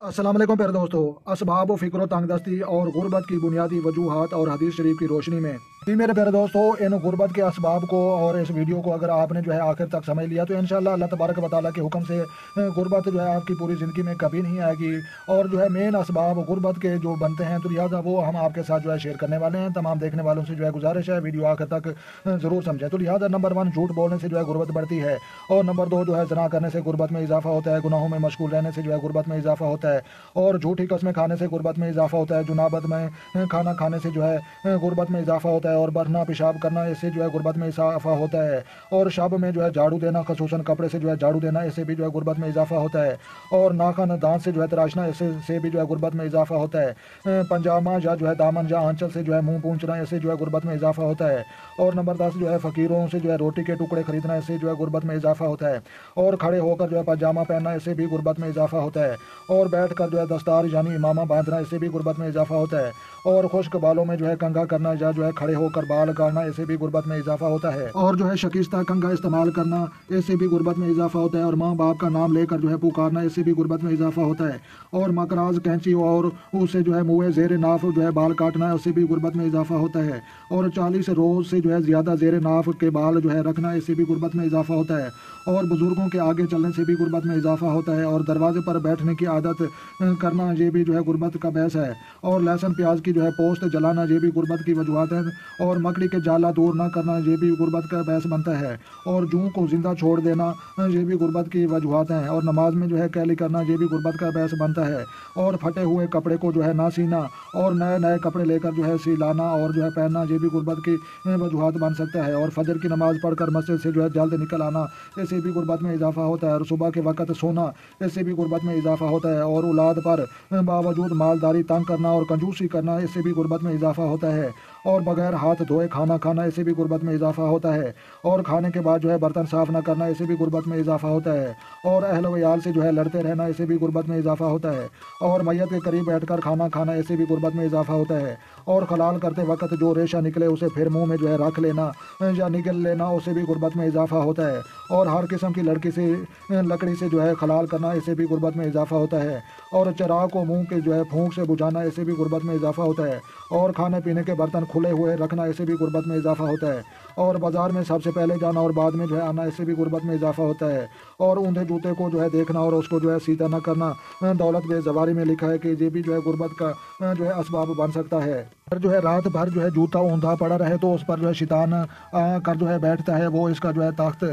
अस्सलाम वालेकुम प्यारे दोस्तों। असबाब फ़िक्र तंगदस्ती और गुर्बत की बुनियादी वजूहात और हदीस शरीफ की रोशनी में जी मेरे प्यारे दोस्तों, इन गुर्बत के असबाब को और इस वीडियो को अगर आपने आखिर तक समझ लिया तो इंशाअल्लाह अल्लाह तबारक व तआला के हुक्म से गुर्बत आपकी पूरी ज़िंदगी में कभी नहीं आएगी। और मेन असबाब गुर्बत के जो बनते हैं तो लिहाजा वो हम आपके साथ शेयर करने वाले हैं। तमाम देखने वालों से गुजारिश है वीडियो आखिर तक ज़रूर समझें। तो लिहाजा नंबर 1, झूठ बोलने से गुर्बत बढ़ती है। और नंबर 2 ज़ना करने से गुर्बत में इजाफा होता है। गुनाहों में मशगूल रहने से गुर्बत में इजाफा होता है। और झूठी कस्में खाने से गुर्बत में इजाफा होता है। जुनाबत में खाना खाने से गुर्बत में इजाफा होता है। और बरना पेशाब करना, इससे गुर्बत में इजाफा होता है। और शब में झाड़ू देना, खसूसन कपड़े से झाड़ू देना, इससे भी गुर्बत में इजाफा होता है। और नाखन दांत से तराशना, इससे भी गुर्बत में इजाफा होता है। पंजामा या दामन या आंचल से मुंह पूंछना, इससे गुर्बत में इजाफा होता है। और नंबर 10 फ़कीरों से रोटी के टुकड़े खरीदना, इससे गुर्बत में इजाफा होता है। और खड़े होकर पजामा पहनना, इससे भी गुर्बत में इजाफा होता है। और बैठ कर दस्तार यानी इमामा बांधना, इससे भी गुर्बत में इजाफा होता है। और खुश्क बालों में कंघा करना या खड़े होकर बाल गाड़ना, इससे भी गुर्बत में इजाफा होता है। और शकीस्ता कंघा इस्तेमाल करना, इससे भी गुर्बत में इजाफा होता है। और माँ बाप का नाम लेकर पुकारना, इससे भी गुर्बत में इजाफा होता है। और मकराज कैंची और उससे मुँह ज़ेर नाफ बाल काटना, उससे भी गुर्बत में इजाफा होता है। और 40 रोज़ से ज़्यादा ज़ेर नाफ के बाल रखना, इससे भी गुर्बत में इजाफा होता है। और बुजुर्गों के आगे चलने से भी गुर्बत में इजाफा होता है। और दरवाजे पर बैठने की आदत करना, ये भी गुर्बत का बहस है। और लहसुन प्याज की पोस्ट जलाना, ये भी गुर्बत की वजूहत है। और मकड़ी के जाला दूर ना करना, ये भी गुर्बत का बहस बनता है। और जूं को जिंदा छोड़ देना, ये भी गुर्बत की वजूहत हैं। और नमाज में कैली करना, ये भी गुर्बत का बहस बनता है। और फटे हुए कपड़े को ना सीना और नए नए कपड़े लेकर सिलाना और पहनना, ये भी गुर्बत की वजूहत बन सकता है। और फजर की नमाज पढ़कर मस्जिद से जल्द निकल आना, इससे भी गुर्बत में इजाफा होता है। और सुबह के वक्त सोना, इससे भी गुर्बत में इजाफा होता है। और औलाद पर बावजूद मालदारी तंग करना और कंजूसी करना, इससे भी गुर्बत में इजाफा होता है। और बगैर हाथ धोए खाना खाना, इससे भी गुर्बत में इजाफा होता है। और खाने के बाद बर्तन साफ न करना, इससे भी गुर्बत में इजाफा होता है। और अहल वयाल से लड़ते रहना, इससे भी गुर्बत में इजाफा होता है। और मैयत के करीब बैठकर खाना खाना, इससे भी गुर्बत में इजाफा होता है। और खलाल करते वक्त जो रेशा निकले उसे फिर मुंह में रख लेना या निगल लेना, उससे भी गुर्बत में इजाफा होता है। और हर किस्म की लकड़ी से खलाल करना, इससे भी गुर्बत में इजाफा होता है। और चिराग को मुंह के फूंक से बुझाना, इससे भी गुर्बत में इजाफा होता है। और खाने पीने के बर्तन खुले हुए रखना, इससे भी गुर्बत में इजाफा होता है। और बाजार में सबसे पहले जाना और बाद में आना, इससे भी गुर्बत में इजाफा होता है। और ऊंधे जूते को देखना और उसको सीधा न करना, दौलत बेज़बारी में लिखा है कि ये भी गुर्बत का असबाब बन सकता है। और रात भर जूता ऊंधा पड़ा रहे तो उस पर शैतान कर बैठता है, वो इसका ताख्त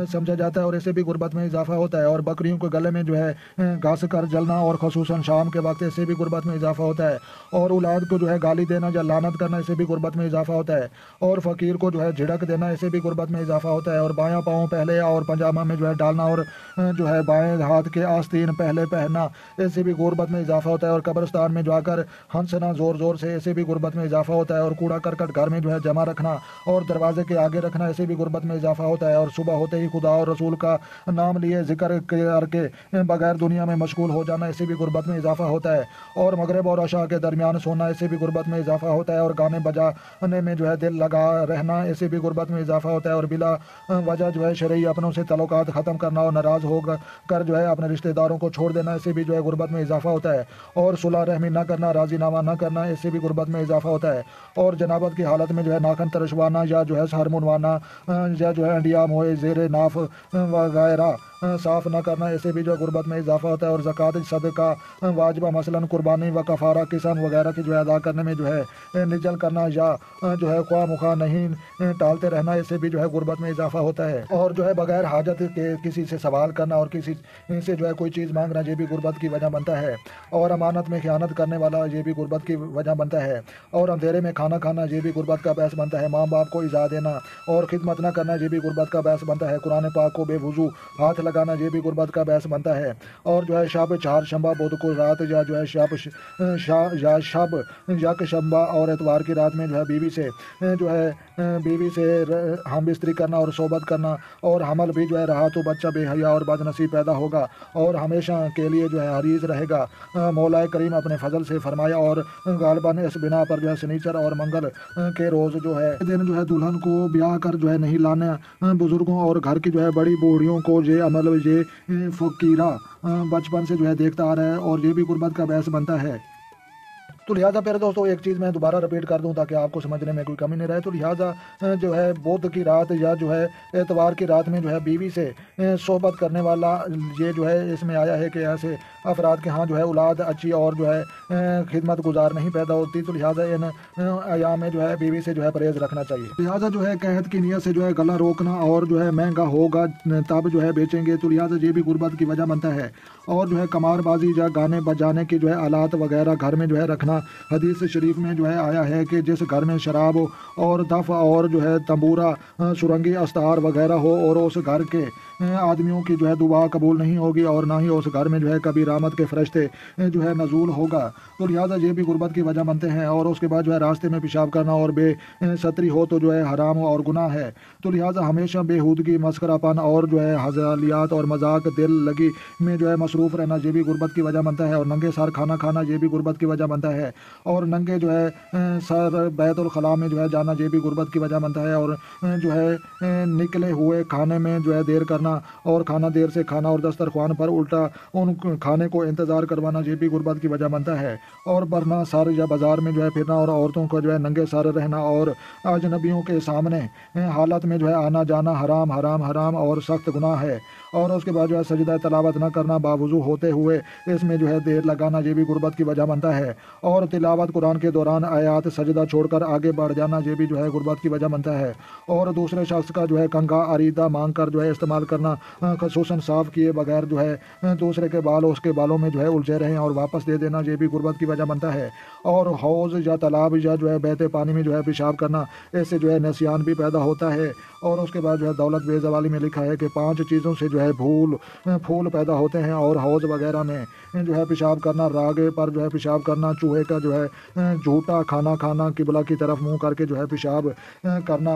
समझा जाता है और इससे भी गुर्बत में इजाफा होता है। और बकरियों के गले में घास कर जलना और खसूसन शाम के वक्त, इससे भी गुर्बत में इजाफा होता है। और औलाद को गाली देना या लानत करना, इससे भी गुर्बत में इजाफा होता है। और फ़कीर को झिड़क देना, इससे भी गुर्बत में इजाफा होता है। और बायां पाँव पहले और पजामा में डालना और बाएं हाथ के आस्तीन पहले पहनना, इससे भी गुर्बत में इजाफा होता है। और कब्रिस्तान में जाकर हंसना ज़ोर ज़ोर से, इससे भी गुर्बत में इजाफा होता है। और कूड़ा करकट घर में जमा रखना और दरवाजे के आगे रखना, इससे भी गुर्बत में इजाफा होता है। और सुबह होते ही खुदा और रसूल का नाम लिए जिक्र करके बगैर दुनिया में मशगूल हो जाना, इससे भी गुर्बत में इजाफा होता है। और मगरिब और अशा के दरमियान सोना, इससे भी गुर्बत में इजाफा होता है। और गाने बजाने में दिल लगा रहना, इससे भी गुर्बत में इजाफा होता है। और बिला वजह शरई अपनों से तल्लुकात ख़त्म करना और नाराज़ होकर अपने रिश्तेदारों को छोड़ देना, इससे भी गुर्बत में इजाफा होता है। और सुलह रहमी न करना, राजीनामा न करना, इससे भी गुर्बत में इजाफा होता है। और जनाबत की हालत में नाखन तरशवाना या सर मुनवाना या अंडिया मोए ज़ेर नाफ वगैरह साफ़ न करना, इससे भी गुर्बत में इजाफा होता है। और ज़कात सदका वाजिबा मसलन कुर्बानी व कफ़ारा किस्म वगैरह की अदा करने में निजल करना या ख्वाह मुखा नहीं टालते रहना, इससे भी गुर्बत में इजाफा होता है। और बगैर हाजत के किसी से सवाल करना और किसी से कोई चीज़ मांगना, ये भी गुर्बत की वजह बनता है। और अमानत में ख़यानत करने वाला, ये भी गुर्बत की वजह बनता है। और अंधेरे में खाना खाना, ये भी गुर्बत का बहस बनता है। माँ बाप को इज़ा देना और खिदमत न करना, ये भी गुर्बत का बहस बनता है। कुरान पाक को बेवुज़ू हाथ लगाना, ये भी गुर्बत का बहस बनता है। और शब चार शंबा बुध को रात या शब यक शंबा और एतवार की रात में बीवी से हम बिस्तरी करना और सोबत करना। और हमल भी रहा तो बच्चा बेहया और बदनसीब पैदा होगा और हमेशा के लिए हरीज रहेगा। मौला करीम अपने फजल से फरमाया और गालबन इस बिना पर शनिचर और मंगल के रोज़ दिन दुल्हन को ब्याह कर नहीं लाना, बुजुर्गों और घर की बड़ी बूढ़ियों को ये अमर मतलब ये फकीरा बचपन से जो है देखता आ रहा है और ये भी गुर्बत का बायस बनता है। तो लिहाजा प्यारे दोस्तों एक चीज़ मैं दोबारा रिपीट कर दूं ताकि आपको समझने में कोई कमी नहीं रहे। तो लिहाजा जो है बुध की रात या जो है एतवार की रात में जो है बीवी से सोहबत करने वाला, ये जो है इसमें आया है कि ऐसे अफराद के यहाँ जो है औलाद अच्छी और जो है खिदमत गुजार नहीं पैदा होती। तो लिहाजा इन अयाम में जो है बीवी से जो है परहेज़ रखना चाहिए। लिहाजा जो है कहत की नीयत से जो है गला रोकना और जो है महंगा होगा तब जो है बेचेंगे, तो लिहाजा ये भी गुर्बत की वजह बनता है। और जो है कमारबाजी या गाने बजाने की जो है आलात वगैरह घर में जो है रखना, हदीस शरीफ में जो है आया है कि जिस घर में शराब और दफ और जो है तंबूरा सुरंगी अस्तार वगैरह हो और उस घर के आदमियों की जो है दुआ कबूल नहीं होगी और ना ही उस घर में जो है कभी रहमत के फरिश्ते जो है नजूल होगा। तो लिहाजा ये भी गुर्बत की वजह बनते हैं। और उसके बाद जो है रास्ते में पेशाब करना और बेसतरी हो तो जो है हराम और गुनाह है। तो लिहाजा हमेशा बेहूदगी, मस्करापन और जो है हज़ालियात और मजाक दिल लगी में जो है मसरूफ़ रहना ये भी गुर्बत की वजह बनता है। और नंगे सर खाना खाना ये भी गुर्बत की वजह बनता है। और नंगे जो है सर बैतुल खला में जो है जाना ये भी गुर्बत की वजह बनता है। और जो है निकले हुए खाने में जो है देर करना और खाना देर से खाना और दस्तरख्वान पर उल्टा उन खाने को इंतज़ार करवाना ये भी गुर्बत की वजह बनता है। और बरना सर या बाज़ार में जो है फिरना और औरतों को जो है नंगे सर रहना और अजनबियों के सामने हालत में जो है आना जाना हराम हराम हराम और सख्त गुनाह है। और उसके बाद जो है सजदा तिलावत न करना बावजू होते हुए इसमें जो है देर लगाना ये भी गुर्बत की वजह बनता है। और तिलावत कुरान के दौरान आयात सजदा छोड़कर आगे बढ़ जाना ये भी जो है गुर्बत की वजह बनता है। और दूसरे शख्स का जो है कंघा अरीदा मांग कर जो है इस्तेमाल करना, खसूसन साफ़ किए बगैर जो है दूसरे के बाल उसके बालों में जो है उलझे रहें और वापस दे देना ये भी गुर्बत की वजह बनता है। और हौज़ या तालाब या जो है बहते पानी में जो है पेशाब करना, इससे जो है नसियान भी पैदा होता है। और उसके बाद जो है दौलत बेज़वाली में लिखा है कि 5 चीज़ों से जो है फूल पैदा होते हैं। और हौज़ वगैरह में जो है पेशाब करना, रागे पर जो है पेशाब करना, चूहे का जो है झूठा खाना खाना, किबला की तरफ मुंह करके जो है पेशाब करना,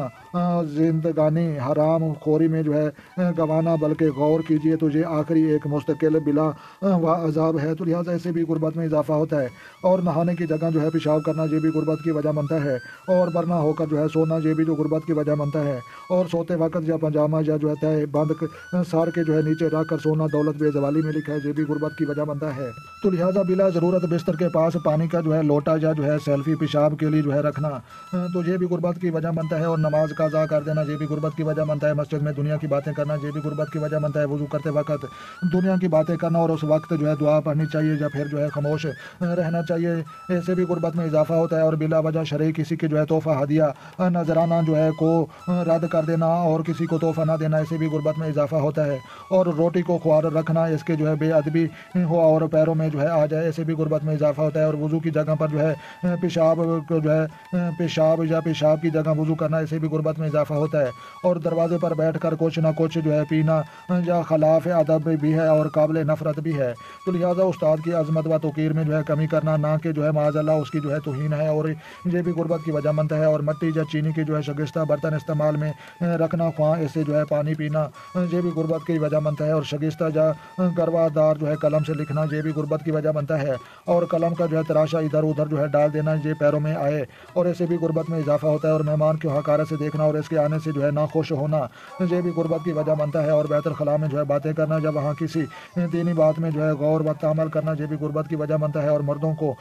जिंदगानी हराम खोरी में जो है गवाना, बल्कि गौर कीजिए तो ये आखिरी एक मुस्तकिल बिला व अजाब है। तो लिहाजा ऐसे भी गुर्बत में इजाफा होता है। और नहाने की जगह जो है पेशाब करना ये भी गुर्बत की वजह बनता है। और बरना होकर जो है सोना ये भी जो गुर्बत की वजह बनता है। और सोते वक्त या पजामा या जो है तय बंद सार के जो है नीचे रख कर सोना दौलत बेज़वाली में लिखा है ये भी गुर्बत की वजह बनता है। तो लिहाजा बिला ज़रूरत बिस्तर के पास पानी का जो है लोटा या जो है सेल्फी पेशाब के लिए जो है रखना, तो ये भी गुर्बत की वजह बनता है। और नमाज काज़ा कर देना ये भी गुर्बत की वजह बनता है। मस्जिद में दुनिया की बातें करना ये भी गुर्बत की वजह बनता है। वुज़ू करते वक्त दुनिया की बातें करना और उस वक्त जो है दुआ पढ़नी चाहिए या फिर जो है खामोश रहना चाहिए, ऐसे भी गुर्बत में इजाफा होता है। और बिला वजह शरई किसी के जो है तोहफ़ा हदिया नजराना जो है को रद्द कर देना और किसी को तोहफ़ा ना देना, ऐसे भी गुर्बत में इजाफा होता है। और रोटी को ख्वार रखना, इसके जो है बेअदबी हो और पैरों में जो है आ जाए, ऐसे भी गुर्बत में इजाफा होता है। और वुज़ू की जगह पर जो है पेशाब को जो है पेशाब या पेशाब की जगह वुज़ू करना, ऐसे भी गुर्बत में इजाफा होता है। और दरवाजे पर बैठ कर कुछ ना कुछ जो है पीना या खिलाफ अदब भी है और काबिल नफ़रत भी है। तो लिहाजा उस्ताद की अज़मत व तौक़ीर में जो है कमी करना, ना कि जो है माज़अल्लाह उसकी जो है तौहीन है, और ये भी गुर्बत की वजह बनता है। और मिट्टी या चीनी की जो है शगिस्ता बर्तन इस्तेमाल में रखना, ख्वाह इससे जो है पानी पीना, ये भी गुर्बत की वजह बनता है। और शगिस्ता या गरवादार जो है कलम से लिखना ये भी गुर्बत की वजह बनता है। और कलम का जो है तराशा इधर उधर जो है डाल देना ये पैरों में आए, और ऐसे भी गुर्बत में इजाफा होता है। और मेहमान को हकारत से देखना और इसके आने से जो है नाखुश होना, ये भी गुर्बत की वजह बनता है। और बैतुल खला में जो है बातें करना, जब वहाँ किसी दीनी बात में जो है गौर व तअम्मुल करना, ये भी गुर्बत की वजह बनता है। और मर्दों को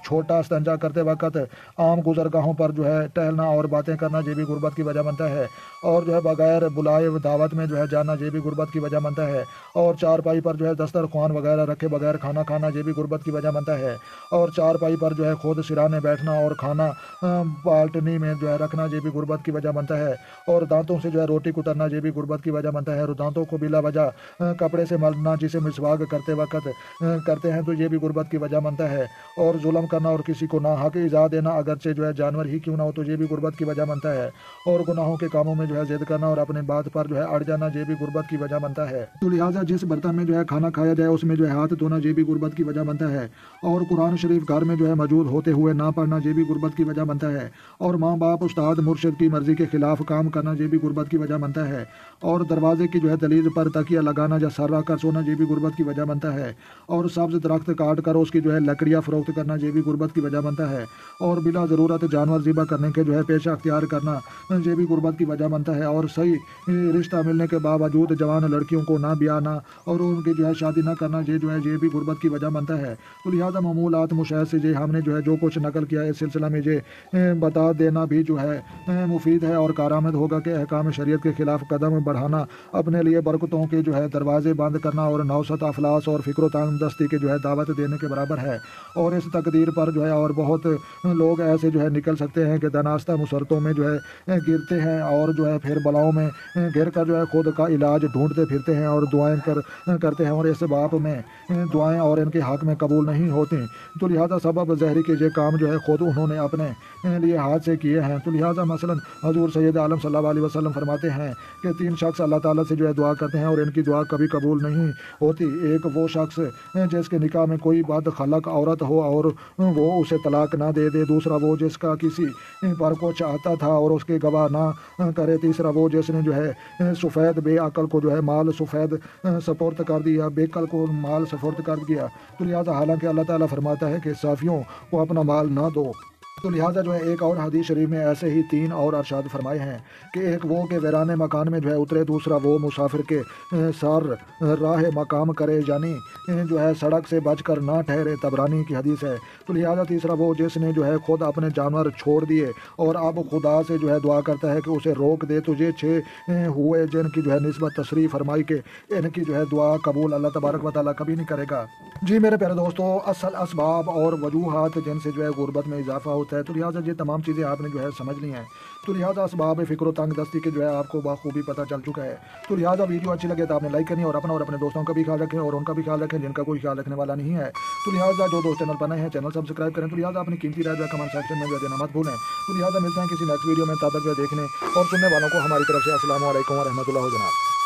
छोटा इस्तिंजा करते वक्त आम गुजरगाहों पर जो है टहलना और बातें करना, ये भी गुर्बत की वजह बनता है। और जो है बगैर बुलाए दावत में जो है जाना, ये भी गुर्बत की वजह बनता है। और चारपाई पर जो है दस्तरख्वान वगैरह रखे बगैर खाना खाना, ये भी गुर्बत की वजह बनता है। और चारपाई पर जो है खुद सिराने बैठना और खाना बाल्टनी में जो है रखना, ये भी गुर्बत की वजह बनता है। और दांतों से जो है रोटी कुतरना, ये भी गुर्बत की वजह बनता है। और दांतों को बिला वजह कपड़े से मलना, जिसे मिसवाक करते वक्त करते हैं, तो ये भी गुर्बत की वजह बनता है। और जुल्म करना और किसी को नाहक इज़ा देना, अगरचे जो है जानवर ही क्यों ना हो, तो ये भी गुर्बत की वजह बनता है। और गुनाहों के कामों में जो है जिद करना और अपने बात पर जो है अड़ जाना, ये भी गुर्बत की वजह बनता है। तो लिहाजा जिस बर्तन में जो है खाना खाया जाए उसमें जो है हाथ धोना, ये भी गुर्बत की वजह बनता है। और कुरान कुरान शरीफ घर में जो है मौजूद होते हुए ना पढ़ना ये भी गुर्बत की वजह बनता है। और माँ बाप उस्ताद मुर्शिद की मर्जी के खिलाफ काम करना ये भी गुर्बत की वजह बनता है। और दरवाजे की जो है दलील पर तकिया लगाना या सर रख कर सोना ये भी गुर्बत की वजह बनता है। और सब्ज दरख्त काट कर उसकी जो है लकड़ियाँ फरोख्त करना ये भी गुर्बत की वजह बनता है। और बिला ज़रूरत जानवर ज़िबा करने के जो है पेशा अख्तियार करना ये भी गुर्बत की वजह बनता है। और सही रिश्ता मिलने के बावजूद जवान लड़कियों को ना ब्याना और उनकी जो है शादी ना करना ये जो है ये भी गुर्बत की वजह बनता है। तो लिहाजा मामूलात मुशाहिद से ये हमने जो है जो कुछ नकल किया है इस सिलसिला में ये बता देना भी जो है मुफीद है और कारआमद होगा कि अहकाम शरीयत के खिलाफ कदम बढ़ाना अपने लिए बरकतों के जो है दरवाजे बंद करना और नौसत अफलास और फ़िक्र तंगदस्ती के जो है दावत देने के बराबर है। और इस तकदीर पर जो है और बहुत लोग ऐसे जो है निकल सकते हैं कि दानास्ता मुसरतों में जो है गिरते हैं और जो है फिर बलाओं में गिर कर जो है खुद का इलाज ढूंढते फिरते हैं और दुआएं करते हैं और इस बाप में दुआएं और इनके हक में कबूल नहीं होती। तो लिहाजा सबब जहरी के ये काम जो है खुद उन्होंने अपने लिए हाथ से किए हैं। तो लिहाजा मसलन हजूर सैयद आलम सल्लल्लाहु अलैहि वसल्लम फरमाते हैं कि 3 शख्स अल्लाह ताला से जो है दुआ करते हैं और इनकी दुआ कभी कबूल नहीं होती। एक वो शख्स जिसके निकाह में कोई बद खलक औरत हो और वो उसे तलाक ना दे दे। दूसरा वो जिसका किसी पर को चाहता था और उसके गवाह ना करे। तीसरा वो जिसने जो है सफ़ेद बेअकल को जो है माल सफ़ेद सपुर्द कर दिया, बेकल को माल सपुर्द कर दिया। तो लिहाजा हालांकि अल्लाह ताला फरमाता है कि साफियों को अपना माल ना दो। तो लिहाजा जो है एक और हदीस शरीफ में ऐसे ही 3 और अरशाद फरमाए हैं कि एक वो के वैरान मकान में जो है उतरे, दूसरा वो मुसाफिर के सार राह मकाम करे यानी जो है सड़क से बचकर ना ठहरे, तबरानी की हदीस है। तो लिहाजा तीसरा वो जिसने जो है खुद अपने जानवर छोड़ दिए और अब खुदा से जो है दुआ करता है कि उसे रोक दे। तो ये 6 हुए जिनकी जो है निस्बत तशरीह फरमाई के इनकी जो है दुआ कबूल अल्लाह तबारक व तआला कभी नहीं करेगा। जी मेरे प्यारे दोस्तों, असल असबाब और वजूहात जिनसे जो है गुर्बत में इजाफा होता है। तो लिहाजा ये तमाम चीज़ें आपने जो है समझ ली हैं। तो लिहाजा असबाब फ़िक्र तंगदस्ती के जो है आपको बखूबी पता चल चुका है। तो लिहाजा वीडियो अच्छी लगे तो आपने लाइक करनी और अपना और अपने दोस्तों का भी ख्याल रखें और उनका भी ख्याल रखें जिनका कोई ख्याल रखने वाला नहीं है। तो लिहाजा जो दोस्त चैनल पर नए हैं चैनल सब्सक्राइब करें। तो लिहाजा अपनी कीमती राय कमेंट सेक्शन में जो देना मत भूलें। तो लिहाजा मिलते हैं किसी नेक्स्ट वीडियो में, तब तक देखने और सुनने वालों को हमारी तरफ से अस्सलाम वालेकुम व रहमतुल्लाह जनाब।